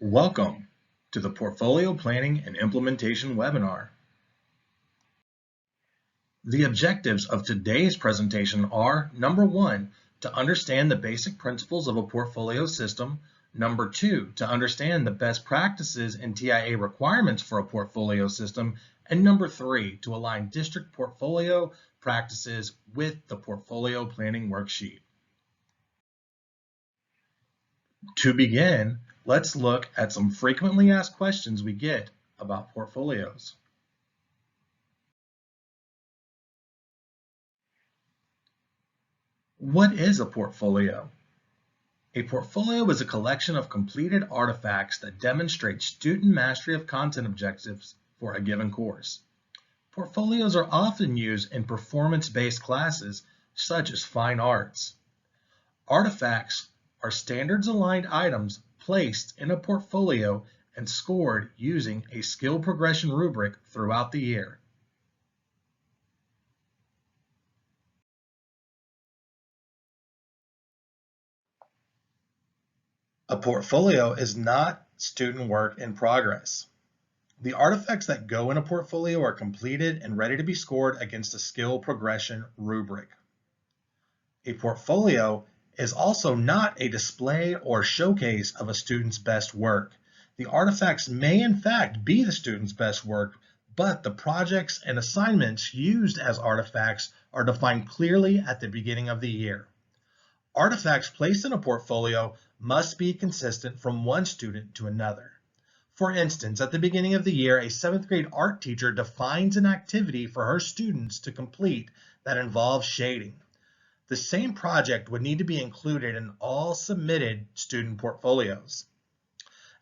Welcome to the Portfolio Planning and Implementation webinar. The objectives of today's presentation are, number one, to understand the basic principles of a portfolio system, number two, to understand the best practices and TIA requirements for a portfolio system, and number three, to align district portfolio practices with the Portfolio Planning Worksheet. To begin, let's look at some frequently asked questions we get about portfolios. What is a portfolio? A portfolio is a collection of completed artifacts that demonstrate student mastery of content objectives for a given course. Portfolios are often used in performance-based classes such as fine arts. Artifacts are standards-aligned items placed in a portfolio and scored using a skill progression rubric throughout the year. A portfolio is not student work in progress. The artifacts that go in a portfolio are completed and ready to be scored against a skill progression rubric. A portfolio is also not a display or showcase of a student's best work. The artifacts may in fact be the student's best work, but the projects and assignments used as artifacts are defined clearly at the beginning of the year. Artifacts placed in a portfolio must be consistent from one student to another. For instance, at the beginning of the year, a 7th grade art teacher defines an activity for her students to complete that involves shading. The same project would need to be included in all submitted student portfolios.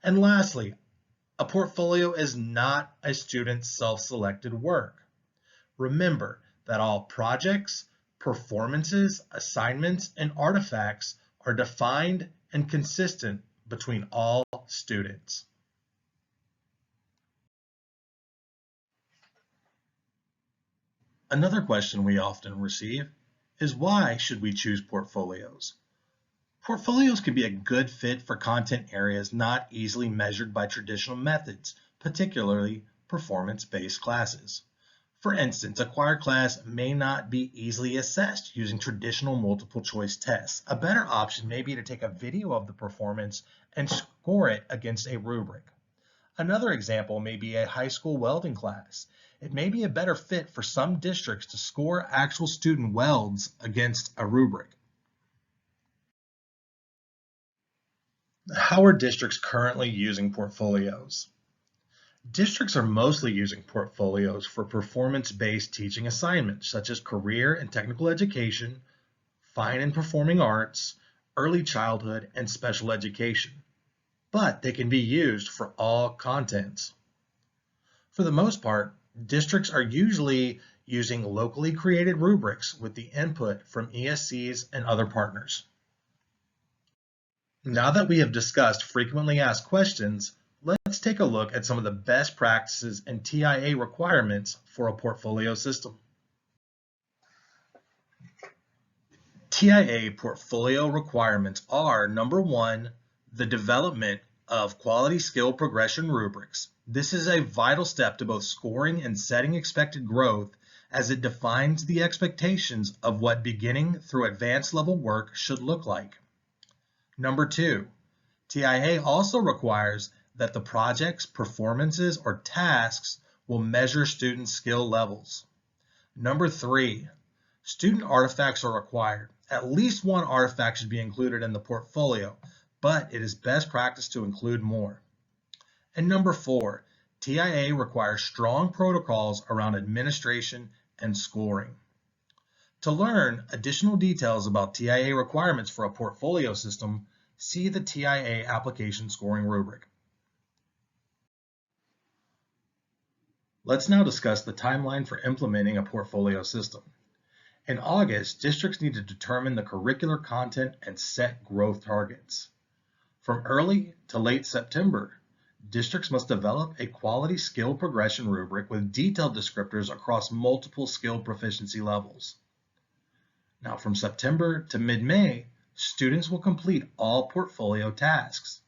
And lastly, a portfolio is not a student's self-selected work. Remember that all projects, performances, assignments, and artifacts are defined and consistent between all students. Another question we often receive is, why should we choose portfolios? Portfolios can be a good fit for content areas not easily measured by traditional methods, particularly performance-based classes. For instance, a choir class may not be easily assessed using traditional multiple choice tests. A better option may be to take a video of the performance and score it against a rubric. Another example may be a high school welding class. It may be a better fit for some districts to score actual student welds against a rubric. How are districts currently using portfolios? Districts are mostly using portfolios for performance-based teaching assignments such as career and technical education, fine and performing arts, early childhood, and special education. But they can be used for all contents. For the most part, districts are usually using locally created rubrics with the input from ESCs and other partners. Now that we have discussed frequently asked questions, let's take a look at some of the best practices and TIA requirements for a portfolio system. TIA portfolio requirements are, number one, the development of quality skill progression rubrics. This is a vital step to both scoring and setting expected growth, as it defines the expectations of what beginning through advanced level work should look like. Number two, TIA also requires that the projects, performances, or tasks will measure student skill levels. Number three, student artifacts are required. At least one artifact should be included in the portfolio, but it is best practice to include more. And number four, TIA requires strong protocols around administration and scoring. To learn additional details about TIA requirements for a portfolio system, see the TIA application scoring rubric. Let's now discuss the timeline for implementing a portfolio system. In August, districts need to determine the curricular content and set growth targets. From early to late September, districts must develop a quality skill progression rubric with detailed descriptors across multiple skill proficiency levels. Now, from September to mid-May, students will complete all portfolio tasks.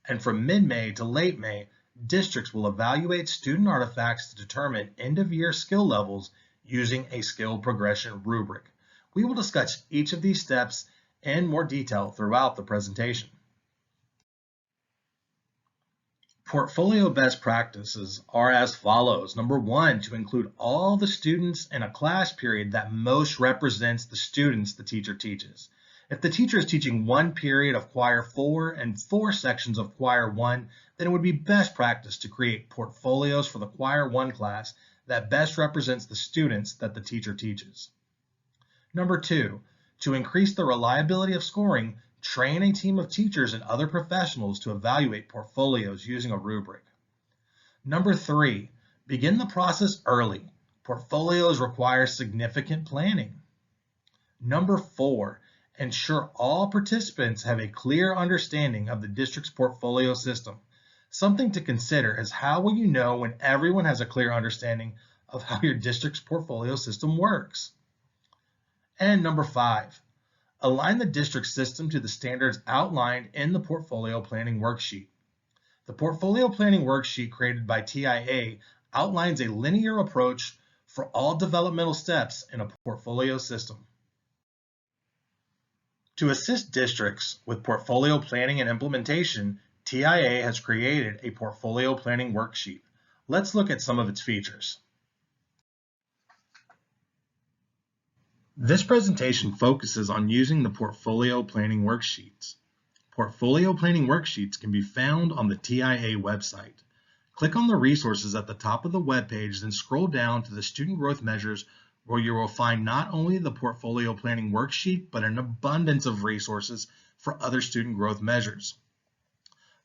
And from mid-May to late May, districts will evaluate student artifacts to determine end-of-year skill levels using a skill progression rubric. We will discuss each of these steps in more detail throughout the presentation. Portfolio best practices are as follows. Number one, to include all the students in a class period that most represents the students the teacher teaches. If the teacher is teaching one period of Choir 4 and 4 sections of Choir 1, then it would be best practice to create portfolios for the Choir 1 class that best represents the students that the teacher teaches. Number two, to increase the reliability of scoring, train a team of teachers and other professionals to evaluate portfolios using a rubric. Number three, begin the process early. Portfolios require significant planning. Number four, ensure all participants have a clear understanding of the district's portfolio system. Something to consider is how will you know when everyone has a clear understanding of how your district's portfolio system works? And number five, align the district system to the standards outlined in the Portfolio Planning Worksheet. The Portfolio Planning Worksheet created by TIA outlines a linear approach for all developmental steps in a portfolio system. To assist districts with portfolio planning and implementation, TIA has created a Portfolio Planning Worksheet. Let's look at some of its features. This presentation focuses on using the Portfolio Planning Worksheets. Portfolio Planning Worksheets can be found on the TIA website. Click on the resources at the top of the web page, then scroll down to the student growth measures where you will find not only the Portfolio Planning Worksheet, but an abundance of resources for other student growth measures.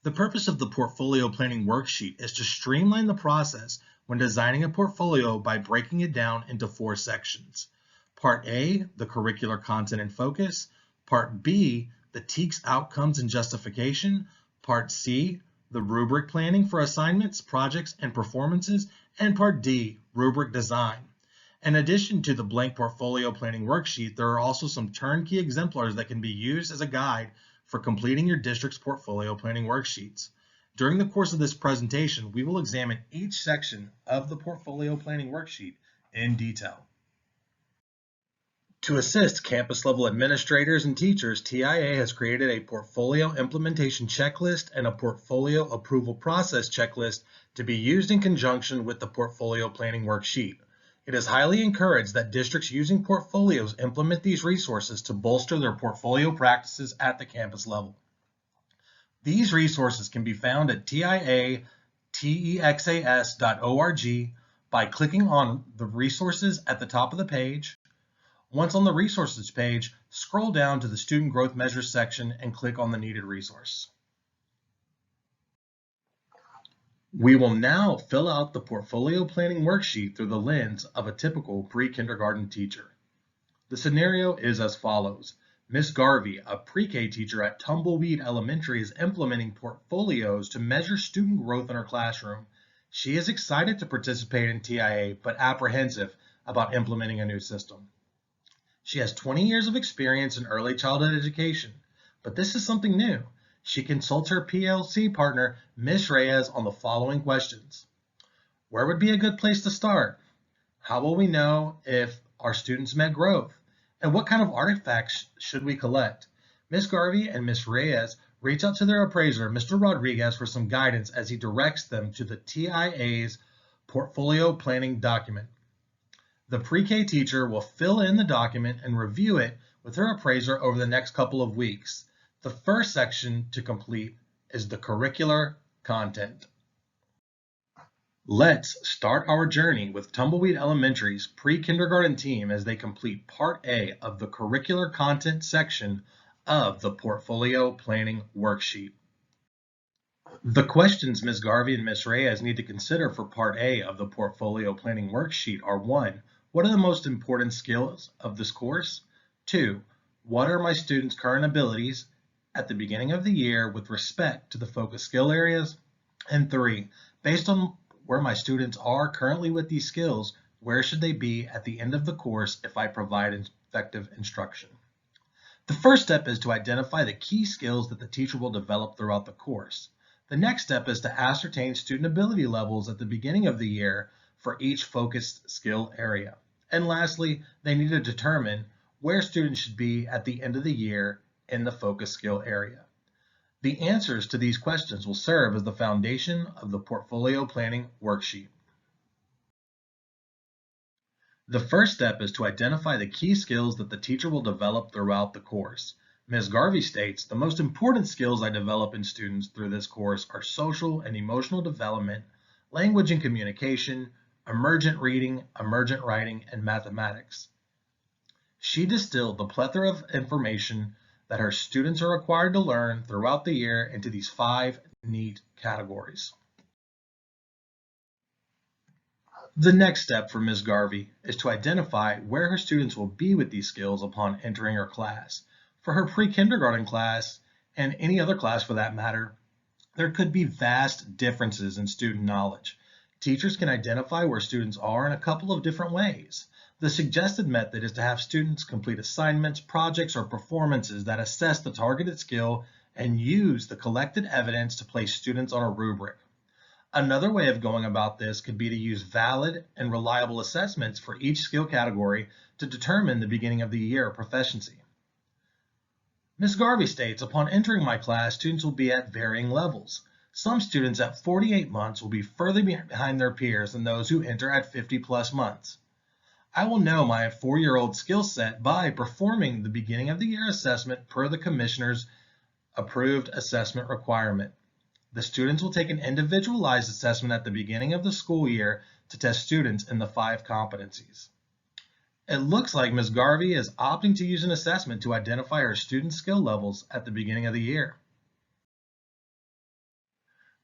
The purpose of the Portfolio Planning Worksheet is to streamline the process when designing a portfolio by breaking it down into 4 sections. Part A, the curricular content and focus. Part B, the TEKS outcomes and justification. Part C, the rubric planning for assignments, projects, and performances. And Part D, rubric design. In addition to the blank portfolio planning worksheet, there are also some turnkey exemplars that can be used as a guide for completing your district's portfolio planning worksheets. During the course of this presentation, we will examine each section of the portfolio planning worksheet in detail. To assist campus-level administrators and teachers, TIA has created a portfolio implementation checklist and a portfolio approval process checklist to be used in conjunction with the portfolio planning worksheet. It is highly encouraged that districts using portfolios implement these resources to bolster their portfolio practices at the campus level. These resources can be found at TIATEXAS.org by clicking on the resources at the top of the page. Once on the resources page, scroll down to the Student Growth Measures section and click on the needed resource. We will now fill out the portfolio planning worksheet through the lens of a typical pre-kindergarten teacher. The scenario is as follows. Ms. Garvey, a pre-K teacher at Tumbleweed Elementary, is implementing portfolios to measure student growth in her classroom. She is excited to participate in TIA, but apprehensive about implementing a new system. She has 20 years of experience in early childhood education, but this is something new. She consults her PLC partner, Ms. Reyes, on the following questions. Where would be a good place to start? How will we know if our students met growth? And what kind of artifacts should we collect? Ms. Garvey and Ms. Reyes reach out to their appraiser, Mr. Rodriguez, for some guidance as he directs them to the TIA's portfolio planning document. The pre-K teacher will fill in the document and review it with her appraiser over the next couple of weeks. The first section to complete is the curricular content. Let's start our journey with Tumbleweed Elementary's pre-kindergarten team as they complete Part A of the curricular content section of the portfolio planning worksheet. The questions Ms. Garvey and Ms. Reyes need to consider for Part A of the portfolio planning worksheet are 1. What are the most important skills of this course? 2. What are my students' current abilities at the beginning of the year with respect to the focus skill areas? And 3. Based on where my students are currently with these skills, where should they be at the end of the course if I provide effective instruction? The first step is to identify the key skills that the teacher will develop throughout the course. The next step is to ascertain student ability levels at the beginning of the year for each focused skill area. And lastly, they need to determine where students should be at the end of the year in the focus skill area. The answers to these questions will serve as the foundation of the Portfolio Planning Worksheet. The first step is to identify the key skills that the teacher will develop throughout the course. Ms. Garvey states, the most important skills I develop in students through this course are social and emotional development, language and communication, emergent reading, emergent writing, and mathematics. She distilled the plethora of information that her students are required to learn throughout the year into these 5 neat categories. The next step for Ms. Garvey is to identify where her students will be with these skills upon entering her class. For her pre-kindergarten class, and any other class for that matter, there could be vast differences in student knowledge. Teachers can identify where students are in a couple of different ways. The suggested method is to have students complete assignments, projects, or performances that assess the targeted skill and use the collected evidence to place students on a rubric. Another way of going about this could be to use valid and reliable assessments for each skill category to determine the beginning of the year proficiency. Ms. Garvey states, upon entering my class, students will be at varying levels. Some students at 48 months will be further behind their peers than those who enter at 50+ months. I will know my 4-year-old skill set by performing the beginning of the year assessment per the Commissioner's approved assessment requirement. The students will take an individualized assessment at the beginning of the school year to test students in the 5 competencies. It looks like Ms. Garvey is opting to use an assessment to identify her student skill levels at the beginning of the year.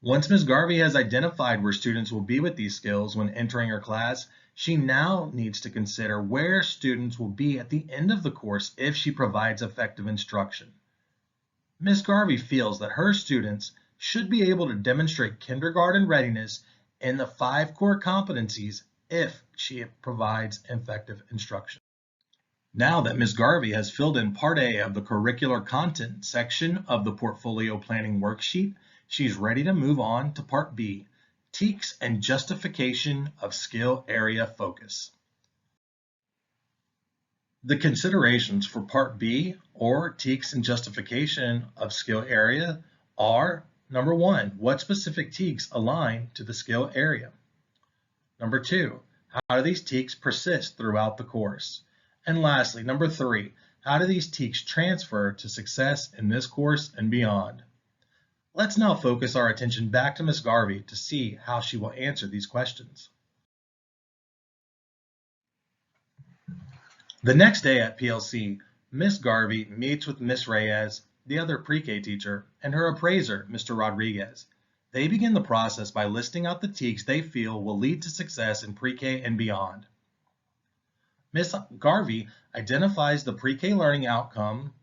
Once Ms. Garvey has identified where students will be with these skills when entering her class, she now needs to consider where students will be at the end of the course if she provides effective instruction. Ms. Garvey feels that her students should be able to demonstrate kindergarten readiness in the 5 core competencies if she provides effective instruction. Now that Ms. Garvey has filled in Part A of the curricular content section of the Portfolio Planning Worksheet, she's ready to move on to Part B, TEKS and Justification of Skill Area Focus. The considerations for Part B, or TEKS and Justification of Skill Area, are: number 1, what specific TEKS align to the skill area? Number 2, how do these TEKS persist throughout the course? And lastly, number 3, how do these TEKS transfer to success in this course and beyond? Let's now focus our attention back to Ms. Garvey to see how she will answer these questions. The next day at PLC, Ms. Garvey meets with Ms. Reyes, the other pre-K teacher, and her appraiser, Mr. Rodriguez. They begin the process by listing out the TEKS they feel will lead to success in pre-K and beyond. Ms. Garvey identifies the pre-K learning outcome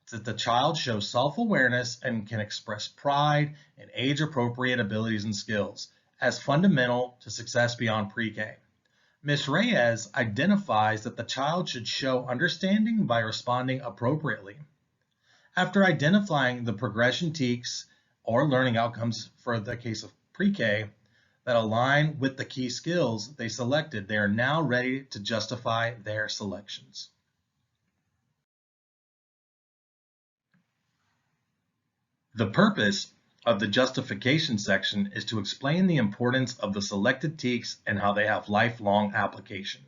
that the child shows self-awareness and can express pride and age-appropriate abilities and skills as fundamental to success beyond pre-K. Ms. Reyes identifies that the child should show understanding by responding appropriately. After identifying the progression TEKS or learning outcomes for the case of pre-K that align with the key skills they selected, they are now ready to justify their selections. The purpose of the justification section is to explain the importance of the selected TEKS and how they have lifelong application.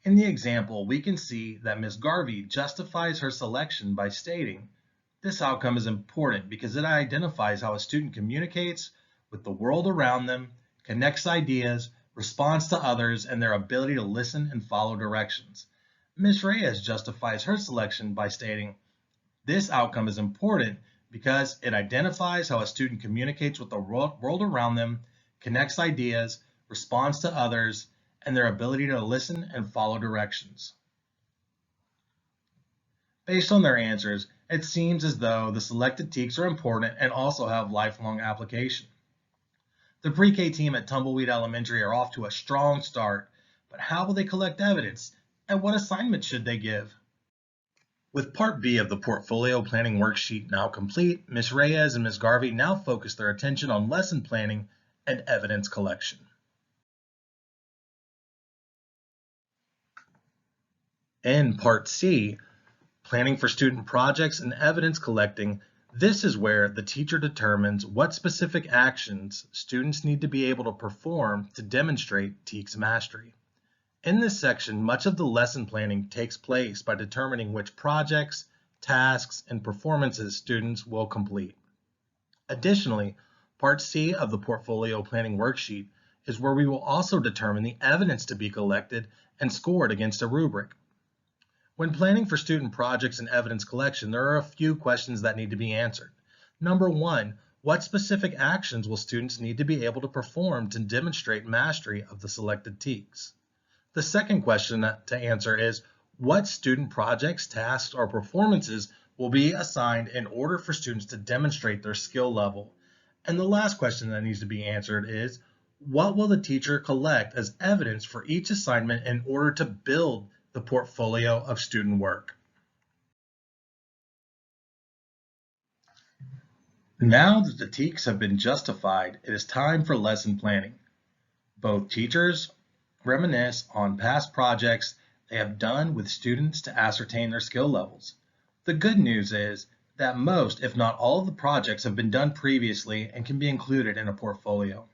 In the example, we can see that Ms. Garvey justifies her selection by stating, this outcome is important because it identifies how a student communicates with the world around them, connects ideas, responds to others, and their ability to listen and follow directions. Ms. Reyes justifies her selection by stating, this outcome is important because it identifies how a student communicates with the world around them, connects ideas, responds to others, and their ability to listen and follow directions. Based on their answers, it seems as though the selected TEKS are important and also have lifelong application. The pre-K team at Tumbleweed Elementary are off to a strong start, but how will they collect evidence, and what assignments should they give? With Part B of the Portfolio Planning Worksheet now complete, Ms. Reyes and Ms. Garvey now focus their attention on lesson planning and evidence collection. In Part C, Planning for Student Projects and Evidence Collecting, this is where the teacher determines what specific actions students need to be able to perform to demonstrate TEKS mastery. In this section, much of the lesson planning takes place by determining which projects, tasks, and performances students will complete. Additionally, Part C of the Portfolio Planning Worksheet is where we will also determine the evidence to be collected and scored against a rubric. When planning for student projects and evidence collection, there are a few questions that need to be answered. Number one, what specific actions will students need to be able to perform to demonstrate mastery of the selected TEKS? The second question to answer is, what student projects, tasks, or performances will be assigned in order for students to demonstrate their skill level? And the last question that needs to be answered is, what will the teacher collect as evidence for each assignment in order to build the portfolio of student work? Now that the TEKS have been justified, it is time for lesson planning. Both teachers reminisce on past projects they have done with students to ascertain their skill levels. The good news is that most, if not all, of the projects have been done previously and can be included in a portfolio.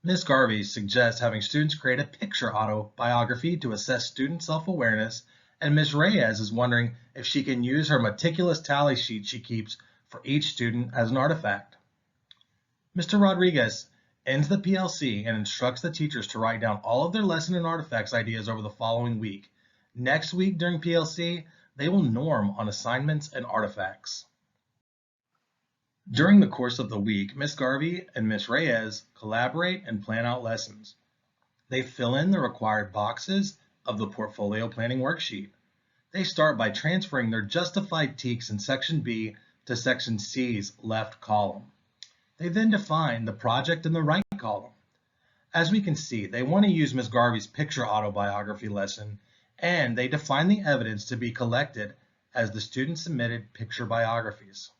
Ms. Garvey suggests having students create a picture autobiography to assess student self-awareness, and Ms. Reyes is wondering if she can use her meticulous tally sheet she keeps for each student as an artifact. Mr. Rodriguez ends the PLC and instructs the teachers to write down all of their lesson and artifacts ideas over the following week. Next week during PLC, they will norm on assignments and artifacts. During the course of the week, Ms. Garvey and Ms. Reyes collaborate and plan out lessons. They fill in the required boxes of the Portfolio Planning Worksheet. They start by transferring their justified TEKS in Section B to Section C's left column. They then define the project in the right column. As we can see, they want to use Ms. Garvey's picture autobiography lesson, and they define the evidence to be collected as the student submitted picture biographies.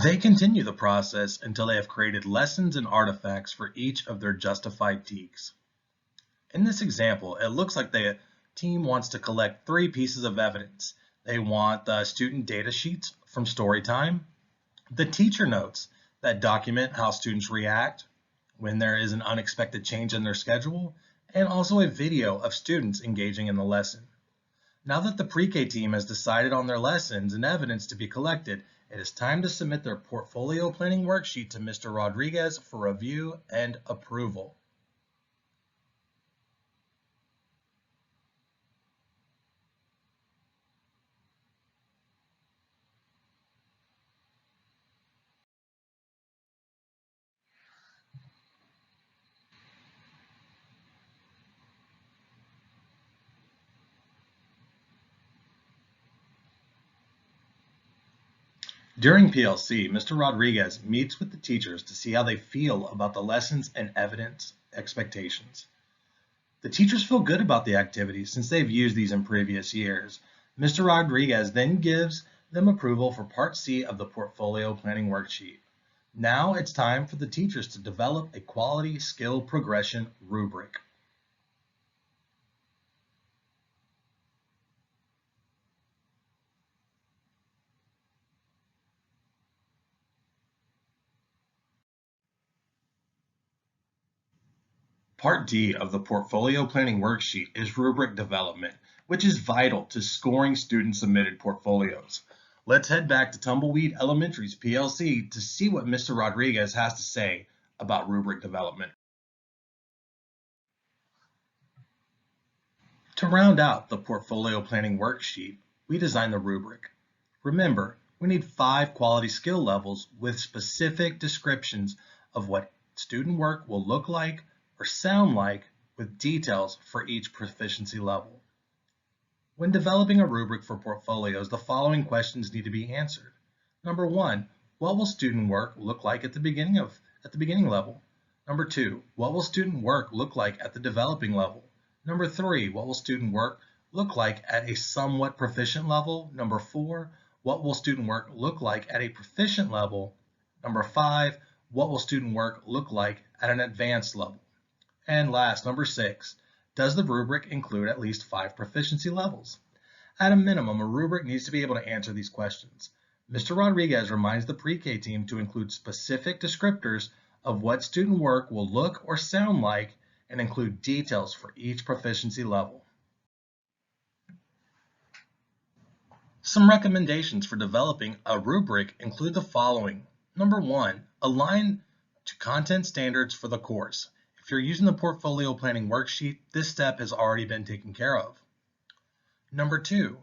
They continue the process until they have created lessons and artifacts for each of their justified TEKS. In this example, it looks like the team wants to collect 3 pieces of evidence. They want the student data sheets from Storytime, the teacher notes that document how students react when there is an unexpected change in their schedule, and also a video of students engaging in the lesson. Now that the pre-K team has decided on their lessons and evidence to be collected, it is time to submit their portfolio planning worksheet to Mr. Rodriguez for review and approval. During PLC, Mr. Rodriguez meets with the teachers to see how they feel about the lessons and evidence expectations. The teachers feel good about the activities since they've used these in previous years. Mr. Rodriguez then gives them approval for Part C of the Portfolio Planning Worksheet. Now it's time for the teachers to develop a quality skill progression rubric. Part D of the Portfolio Planning Worksheet is rubric development, which is vital to scoring student-submitted portfolios. Let's head back to Tumbleweed Elementary's PLC to see what Mr. Rodriguez has to say about rubric development. To round out the Portfolio Planning Worksheet, we designed the rubric. Remember, we need 5 quality skill levels with specific descriptions of what student work will look like or sound like with details for each proficiency level. When developing a rubric for portfolios, the following questions need to be answered. Number 1, what will student work look like at the beginning level? Number 2, what will student work look like at the developing level? Number 3, what will student work look like at a somewhat proficient level? Number 4, what will student work look like at a proficient level? Number 5, what will student work look like at an advanced level? And last, number 6, does the rubric include at least 5 proficiency levels? At a minimum, a rubric needs to be able to answer these questions. Mr. Rodriguez reminds the pre-K team to include specific descriptors of what student work will look or sound like and include details for each proficiency level. Some recommendations for developing a rubric include the following. Number 1, align to content standards for the course. If you're using the Portfolio Planning Worksheet, this step has already been taken care of. Number 2,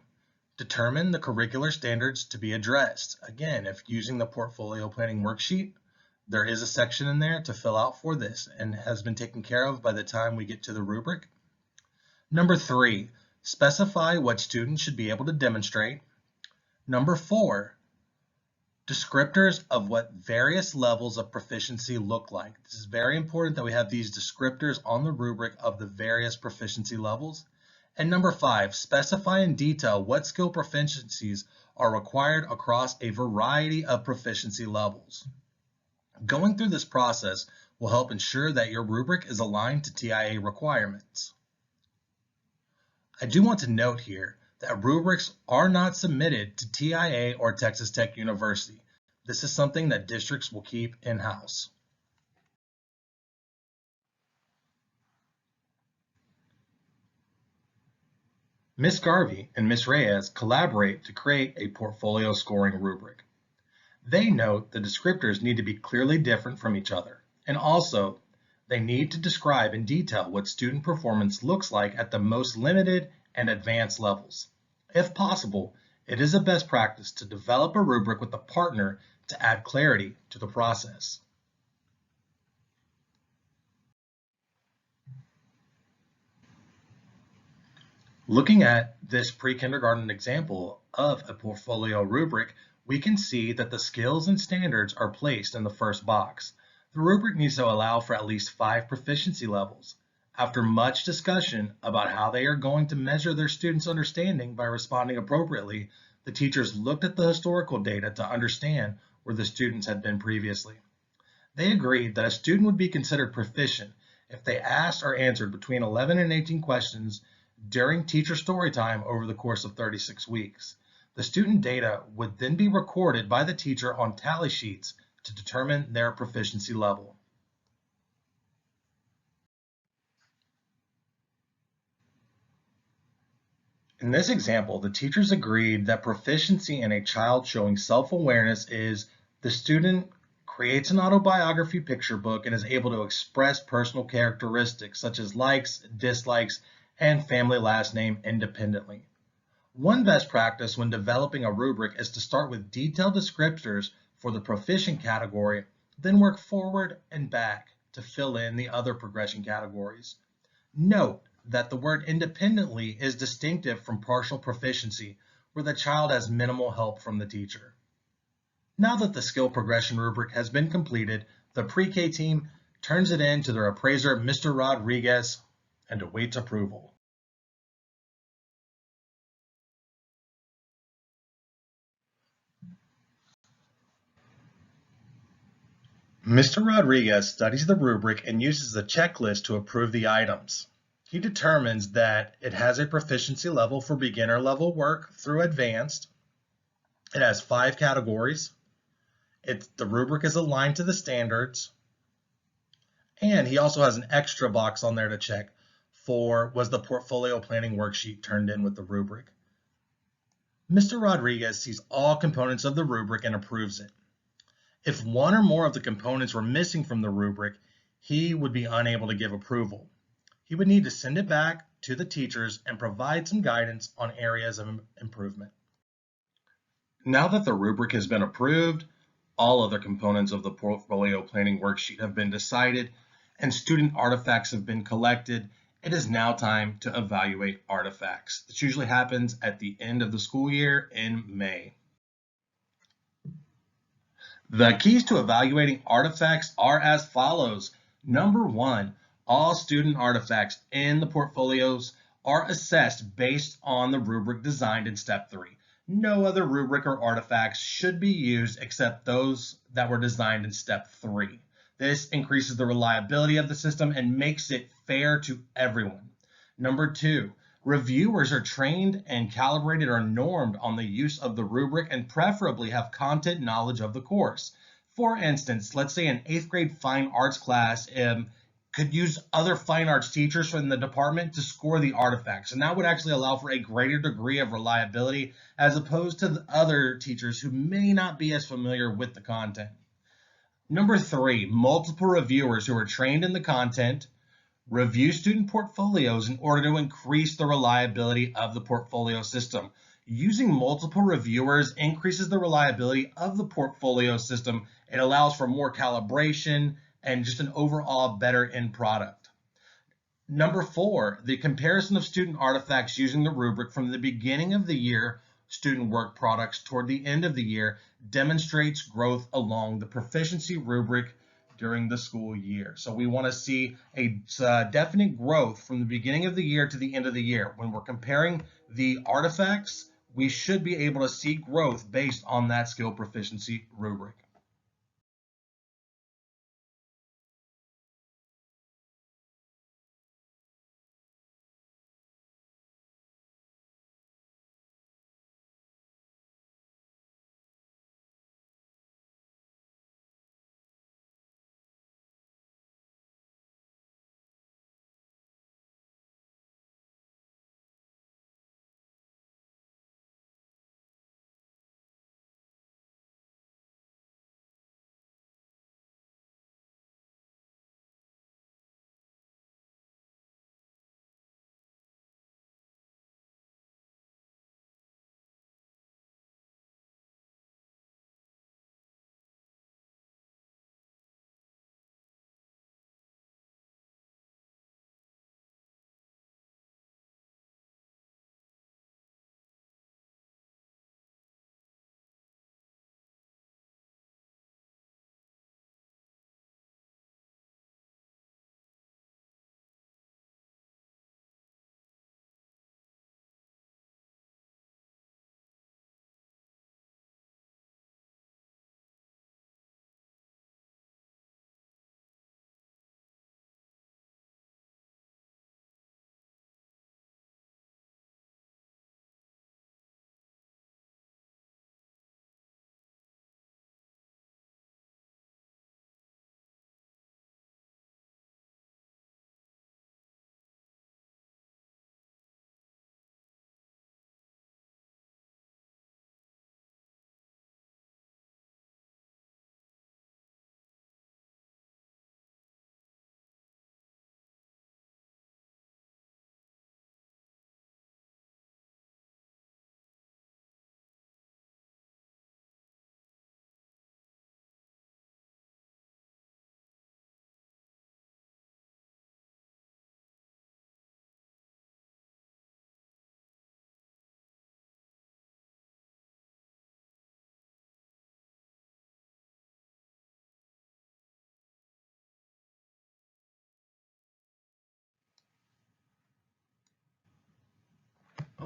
determine the curricular standards to be addressed. Again, if using the Portfolio Planning Worksheet, there is a section in there to fill out for this and has been taken care of by the time we get to the rubric. Number 3, specify what students should be able to demonstrate. Number 4, descriptors of what various levels of proficiency look like. This is very important that we have these descriptors on the rubric of the various proficiency levels. And number 5, specify in detail what skill proficiencies are required across a variety of proficiency levels. Going through this process will help ensure that your rubric is aligned to TIA requirements. I do want to note here that rubrics are not submitted to TIA or Texas Tech University. This is something that districts will keep in-house. Ms. Garvey and Ms. Reyes collaborate to create a portfolio scoring rubric. They note the descriptors need to be clearly different from each other, and also they need to describe in detail what student performance looks like at the most limited and advanced levels. If possible, it is a best practice to develop a rubric with a partner to add clarity to the process. Looking at this pre-kindergarten example of a portfolio rubric, we can see that the skills and standards are placed in the first box. The rubric needs to allow for at least 5 proficiency levels. After much discussion about how they are going to measure their students' understanding by responding appropriately, the teachers looked at the historical data to understand where the students had been previously. They agreed that a student would be considered proficient if they asked or answered between 11 and 18 questions during teacher story time over the course of 36 weeks. The student data would then be recorded by the teacher on tally sheets to determine their proficiency level. In this example, the teachers agreed that proficiency in a child showing self-awareness is the student creates an autobiography picture book and is able to express personal characteristics such as likes, dislikes, and family last name independently. One best practice when developing a rubric is to start with detailed descriptors for the proficient category, then work forward and back to fill in the other progression categories. Note that the word independently is distinctive from partial proficiency, where the child has minimal help from the teacher. Now that the skill progression rubric has been completed, the pre-K team turns it in to their appraiser, Mr. Rodriguez, and awaits approval. Mr. Rodriguez studies the rubric and uses the checklist to approve the items. He determines that it has a proficiency level for beginner level work through advanced. It has 5 categories. The rubric is aligned to the standards. And he also has an extra box on there to check for was the portfolio planning worksheet turned in with the rubric. Mr. Rodriguez sees all components of the rubric and approves it. If one or more of the components were missing from the rubric, he would be unable to give approval. He would need to send it back to the teachers and provide some guidance on areas of improvement. Now that the rubric has been approved, all other components of the portfolio planning worksheet have been decided and student artifacts have been collected, it is now time to evaluate artifacts. This usually happens at the end of the school year in May. The keys to evaluating artifacts are as follows. Number one, all student artifacts in the portfolios are assessed based on the rubric designed in step 3. No other rubric or artifacts should be used except those that were designed in step 3. This increases the reliability of the system and makes it fair to everyone. Number two, reviewers are trained and calibrated or normed on the use of the rubric and preferably have content knowledge of the course. For instance, let's say an 8th grade fine arts class could use other fine arts teachers from the department to score the artifacts, and that would actually allow for a greater degree of reliability as opposed to the other teachers who may not be as familiar with the content. Number three, multiple reviewers who are trained in the content review student portfolios in order to increase the reliability of the portfolio system. Using multiple reviewers increases the reliability of the portfolio system. It allows for more calibration and just an overall better end product. Number four, the comparison of student artifacts using the rubric from the beginning of the year student work products toward the end of the year demonstrates growth along the proficiency rubric during the school year. So we want to see a definite growth from the beginning of the year to the end of the year. When we're comparing the artifacts, we should be able to see growth based on that skill proficiency rubric.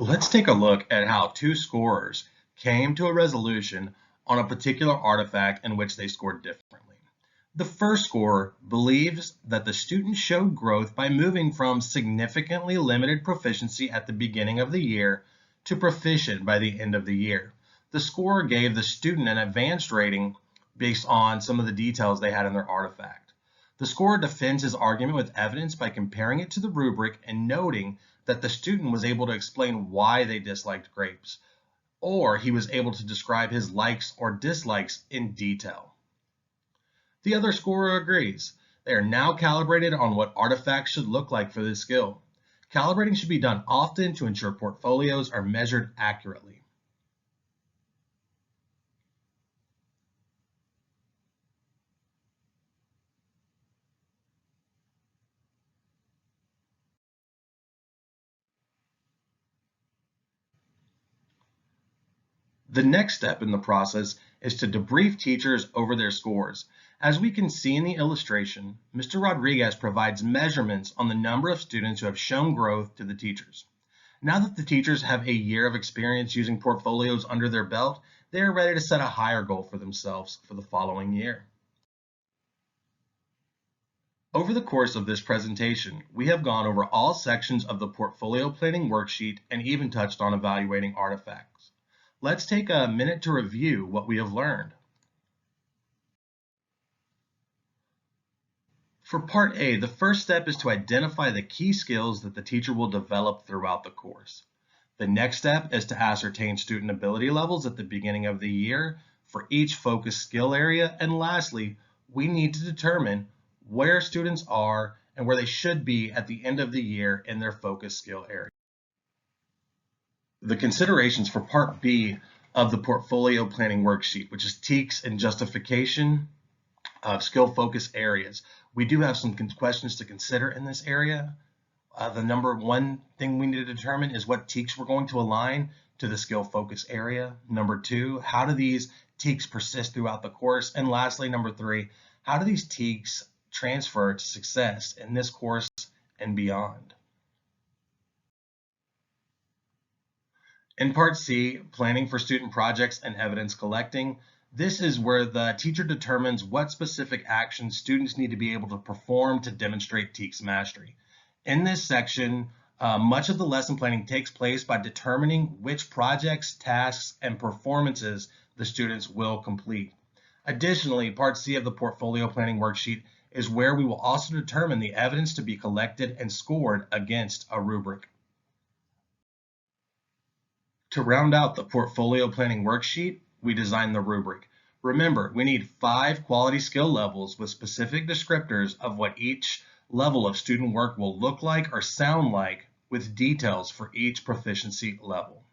Let's take a look at how two scorers came to a resolution on a particular artifact in which they scored differently. The first scorer believes that the student showed growth by moving from significantly limited proficiency at the beginning of the year to proficient by the end of the year. The scorer gave the student an advanced rating based on some of the details they had in their artifact. The scorer defends his argument with evidence by comparing it to the rubric and noting that the student was able to explain why they disliked grapes, or he was able to describe his likes or dislikes in detail. The other scorer agrees. They are now calibrated on what artifacts should look like for this skill. Calibrating should be done often to ensure portfolios are measured accurately. The next step in the process is to debrief teachers over their scores. As we can see in the illustration, Mr. Rodriguez provides measurements on the number of students who have shown growth to the teachers. Now that the teachers have a year of experience using portfolios under their belt, they are ready to set a higher goal for themselves for the following year. Over the course of this presentation, we have gone over all sections of the Portfolio Planning Worksheet and even touched on evaluating artifacts. Let's take a minute to review what we have learned. For Part A, the first step is to identify the key skills that the teacher will develop throughout the course. The next step is to ascertain student ability levels at the beginning of the year for each focus skill area. And lastly, we need to determine where students are and where they should be at the end of the year in their focus skill area. The considerations for Part B of the Portfolio Planning Worksheet, which is TEKS and Justification of skill focus areas. We do have some questions to consider in this area. The number one thing we need to determine is what TEKS we're going to align to the skill focus area. Number two, how do these TEKS persist throughout the course? And lastly, number three, how do these TEKS transfer to success in this course and beyond? In Part C, planning for student projects and evidence collecting, this is where the teacher determines what specific actions students need to be able to perform to demonstrate TEKS mastery. In this section, much of the lesson planning takes place by determining which projects, tasks, and performances the students will complete. Additionally, Part C of the Portfolio Planning Worksheet is where we will also determine the evidence to be collected and scored against a rubric. To round out the Portfolio Planning Worksheet, we designed the rubric. Remember, we need 5 quality skill levels with specific descriptors of what each level of student work will look like or sound like, with details for each proficiency level.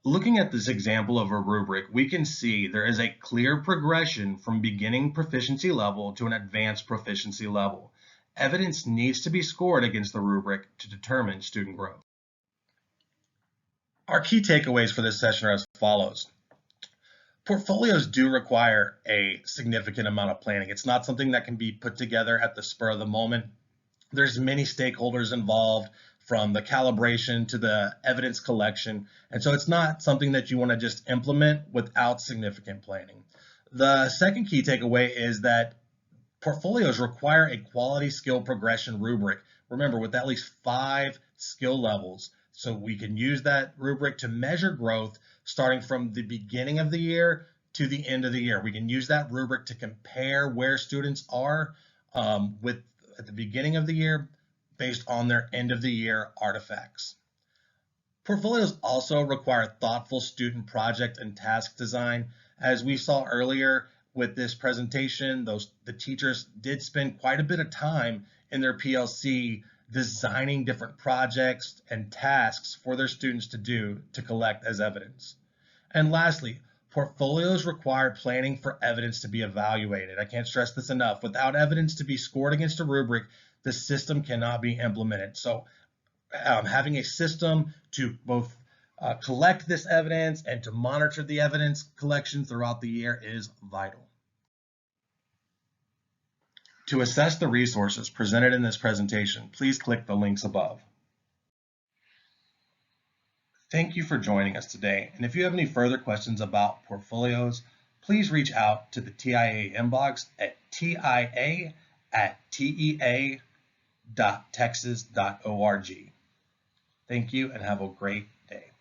Looking at this example of a rubric, we can see there is a clear progression from beginning proficiency level to an advanced proficiency level. Evidence needs to be scored against the rubric to determine student growth. Our key takeaways for this session are as follows. Portfolios do require a significant amount of planning. It's not something that can be put together at the spur of the moment. There's many stakeholders involved, from the calibration to the evidence collection. And so it's not something that you want to just implement without significant planning. The second key takeaway is that portfolios require a quality skill progression rubric. Remember, with at least 5 skill levels. So we can use that rubric to measure growth starting from the beginning of the year to the end of the year. We can use that rubric to compare where students are at the beginning of the year based on their end of the year artifacts. Portfolios also require thoughtful student project and task design. As we saw earlier with this presentation, the teachers did spend quite a bit of time in their PLC designing different projects and tasks for their students to do to collect as evidence. And lastly, portfolios require planning for evidence to be evaluated. I can't stress this enough. Without evidence to be scored against a rubric, the system cannot be implemented. So having a system to both collect this evidence and to monitor the evidence collection throughout the year is vital. To assess the resources presented in this presentation, please click the links above. Thank you for joining us today, and if you have any further questions about portfolios, please reach out to the TIA inbox at tia@tea.texas.org. Thank you and have a great day.